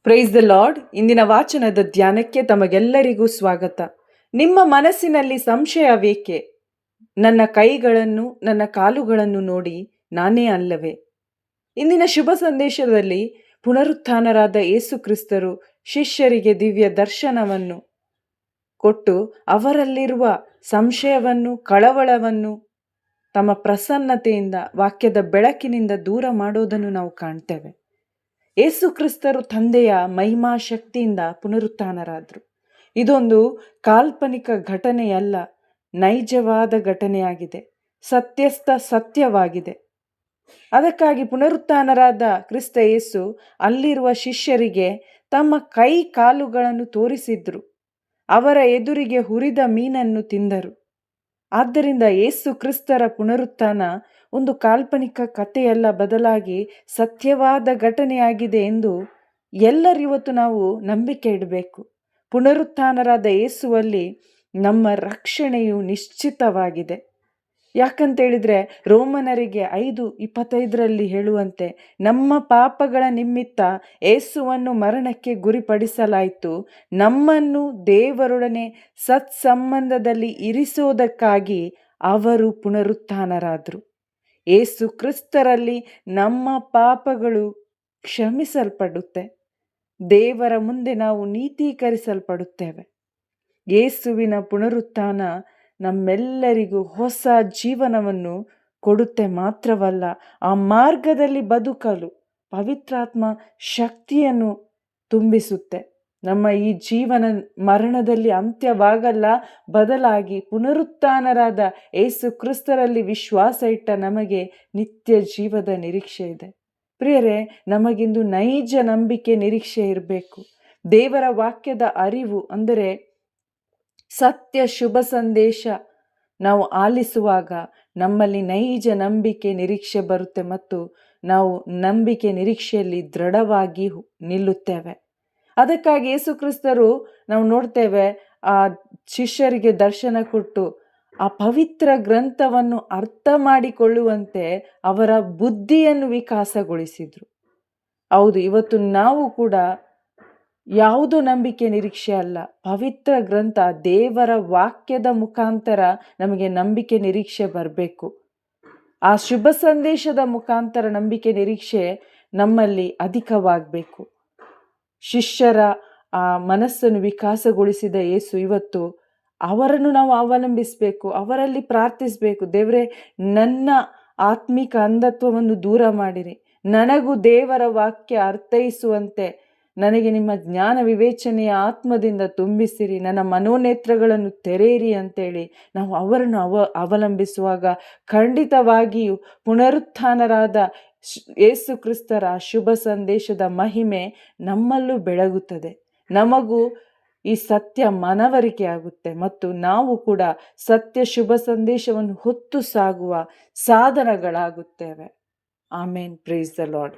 Price the lord. ಇಂದಿನ ವಾಚನದ ಧ್ಯಾನಕ್ಕೆ ತಮಗೆಲ್ಲರಿಗೂ ಸ್ವಾಗತ. ನಿಮ್ಮ ಮನಸ್ಸಿನಲ್ಲಿ ಸಂಶಯವೇಕೆ? ನನ್ನ ಕೈಗಳನ್ನು ನನ್ನ ಕಾಲುಗಳನ್ನು ನೋಡಿ ನಾನೇ ಅಲ್ಲವೇ? ಇಂದಿನ ಶುಭ ಸಂದೇಶದಲ್ಲಿ ಪುನರುತ್ಥಾನರಾದ ಯೇಸು ಕ್ರಿಸ್ತರು ಶಿಷ್ಯರಿಗೆ ದಿವ್ಯ ದರ್ಶನವನ್ನು ಕೊಟ್ಟು ಅವರಲ್ಲಿರುವ ಸಂಶಯವನ್ನು, ಕಳವಳವನ್ನು ತಮ್ಮ ಪ್ರಸನ್ನತೆಯಿಂದ, ವಾಕ್ಯದ ಬೆಳಕಿನಿಂದ ದೂರ ಮಾಡೋದನ್ನು ನಾವು ಕಾಣ್ತೇವೆ. ಯೇಸು ಕ್ರಿಸ್ತರು ತಂದೆಯ ಮಹಿಮಾ ಶಕ್ತಿಯಿಂದ ಪುನರುತ್ಥಾನರಾದರು. ಇದೊಂದು ಕಾಲ್ಪನಿಕ ಘಟನೆಯಲ್ಲ, ನೈಜವಾದ ಘಟನೆಯಾಗಿದೆ, ಸತ್ಯವಾಗಿದೆ. ಅದಕ್ಕಾಗಿ ಪುನರುತ್ಥಾನರಾದ ಕ್ರಿಸ್ತ ಯೇಸು ಅಲ್ಲಿರುವ ಶಿಷ್ಯರಿಗೆ ತಮ್ಮ ಕೈ ಕಾಲುಗಳನ್ನು ತೋರಿಸಿದ್ರು. ಅವರ ಎದುರಿಗೆ ಹುರಿದ ಮೀನನ್ನು ತಿಂದರು. ಆದ್ದರಿಂದ ಯೇಸು ಕ್ರಿಸ್ತರ ಪುನರುತ್ಥಾನ ಒಂದು ಕಾಲ್ಪನಿಕ ಕಥೆಯಲ್ಲ, ಬದಲಾಗಿ ಸತ್ಯವಾದ ಘಟನೆಯಾಗಿದೆ ಎಂದು ಎಲ್ಲರಿವತ್ತು ನಾವು ನಂಬಿಕೆ ಇಡಬೇಕು. ಪುನರುತ್ಥಾನರಾದ ಯೇಸುವಲ್ಲಿ ನಮ್ಮ ರಕ್ಷಣೆಯು ನಿಶ್ಚಿತವಾಗಿದೆ. ಯಾಕಂತೇಳಿದರೆ ರೋಮನರಿಗೆ 5:25 ಹೇಳುವಂತೆ, ನಮ್ಮ ಪಾಪಗಳ ನಿಮಿತ್ತ ಯೇಸುವನ್ನು ಮರಣಕ್ಕೆ ಗುರಿಪಡಿಸಲಾಯಿತು, ನಮ್ಮನ್ನು ದೇವರೊಡನೆ ಸತ್ಸಂಬಂಧದಲ್ಲಿ ಇರಿಸೋದಕ್ಕಾಗಿ ಅವರು ಪುನರುತ್ಥಾನರಾದರು. ಯೇಸು ಕ್ರಿಸ್ತರಲ್ಲಿ ನಮ್ಮ ಪಾಪಗಳು ಕ್ಷಮಿಸಲ್ಪಡುತ್ತೆ, ದೇವರ ಮುಂದೆ ನಾವು ನೀತೀಕರಿಸಲ್ಪಡುತ್ತೇವೆ. ಯೇಸುವಿನ ಪುನರುತ್ಥಾನ ನಮ್ಮೆಲ್ಲರಿಗೂ ಹೊಸ ಜೀವನವನ್ನು ಕೊಡುತ್ತೆ ಮಾತ್ರವಲ್ಲ, ಆ ಮಾರ್ಗದಲ್ಲಿ ಬದುಕಲು ಪವಿತ್ರಾತ್ಮ ಶಕ್ತಿಯನ್ನು ತುಂಬಿಸುತ್ತೆ. ನಮ್ಮ ಈ ಜೀವನ ಮರಣದಲ್ಲಿ ಅಂತ್ಯವಾಗಲ್ಲ, ಬದಲಾಗಿ ಪುನರುತ್ಥಾನರಾದ ಯೇಸು ಕ್ರಿಸ್ತರಲ್ಲಿ ವಿಶ್ವಾಸ ಇಟ್ಟ ನಮಗೆ ನಿತ್ಯ ಜೀವದ ನಿರೀಕ್ಷೆ ಇದೆ. ಪ್ರಿಯರೇ, ನಮಗಿಂದು ನೈಜ ನಂಬಿಕೆ, ನಿರೀಕ್ಷೆ ಇರಬೇಕು. ದೇವರ ವಾಕ್ಯದ ಅರಿವು, ಅಂದರೆ ಸತ್ಯ ಶುಭ ಸಂದೇಶ ನಾವು ಆಲಿಸುವಾಗ ನಮ್ಮಲ್ಲಿ ನೈಜ ನಂಬಿಕೆ, ನಿರೀಕ್ಷೆ ಬರುತ್ತೆ ಮತ್ತು ನಾವು ನಂಬಿಕೆ, ನಿರೀಕ್ಷೆಯಲ್ಲಿ ದೃಢವಾಗಿ ನಿಲ್ಲುತ್ತೇವೆ. ಅದಕ್ಕಾಗಿ ಯೇಸು ಕ್ರಿಸ್ತರು ನಾವು ನೋಡ್ತೇವೆ, ಆ ಶಿಷ್ಯರಿಗೆ ದರ್ಶನ ಕೊಟ್ಟು ಆ ಪವಿತ್ರ ಗ್ರಂಥವನ್ನು ಅರ್ಥ ಮಾಡಿಕೊಳ್ಳುವಂತೆ ಅವರ ಬುದ್ಧಿಯನ್ನು ವಿಕಾಸಗೊಳಿಸಿದ್ರು. ಹೌದು, ಇವತ್ತು ನಾವು ಕೂಡ ಯಾವುದೋ ನಂಬಿಕೆ, ನಿರೀಕ್ಷೆ ಅಲ್ಲ, ಪವಿತ್ರ ಗ್ರಂಥ, ದೇವರ ವಾಕ್ಯದ ಮುಖಾಂತರ ನಮಗೆ ನಂಬಿಕೆ, ನಿರೀಕ್ಷೆ ಬರಬೇಕು. ಆ ಶುಭ ಸಂದೇಶದ ಮುಖಾಂತರ ನಂಬಿಕೆ, ನಿರೀಕ್ಷೆ ನಮ್ಮಲ್ಲಿ ಅಧಿಕವಾಗಬೇಕು. ಶಿಷ್ಯರ ಆ ಮನಸ್ಸನ್ನು ವಿಕಾಸಗೊಳಿಸಿದ ಯೇಸು ಇವತ್ತು ಅವರನ್ನು ನಾವು ಅವಲಂಬಿಸಬೇಕು, ಅವರಲ್ಲಿ ಪ್ರಾರ್ಥಿಸಬೇಕು. ದೇವರೇ, ನನ್ನ ಆತ್ಮಿಕ ಅಂಧತ್ವವನ್ನು ದೂರ ಮಾಡಿರಿ, ನನಗೂ ದೇವರ ವಾಕ್ಯ ಅರ್ಥೈಸುವಂತೆ ನನಗೆ ನಿಮ್ಮ ಜ್ಞಾನ ವಿವೇಚನೆಯ ಆತ್ಮದಿಂದ ತುಂಬಿಸಿರಿ, ನನ್ನ ಮನೋನೇತ್ರಗಳನ್ನು ತೆರೆಯಿರಿ ಅಂತೇಳಿ ನಾವು ಅವರನ್ನು ಅವಲಂಬಿಸುವಾಗ ಖಂಡಿತವಾಗಿಯೂ ಪುನರುತ್ಥಾನರಾದ ಯೇಸು ಕ್ರಿಸ್ತರ ಶುಭ ಸಂದೇಶದ ಮಹಿಮೆ ನಮ್ಮಲ್ಲೂ ಬೆಳಗುತ್ತದೆ. ನಮಗೂ ಈ ಸತ್ಯ ಮನವರಿಕೆ ಆಗುತ್ತೆ ಮತ್ತು ನಾವು ಕೂಡ ಸತ್ಯ ಶುಭ ಸಂದೇಶವನ್ನು ಹೊತ್ತು ಸಾಗುವ ಸಾಧನಗಳಾಗುತ್ತೇವೆ. ಆಮೇನ್. Praise the lord.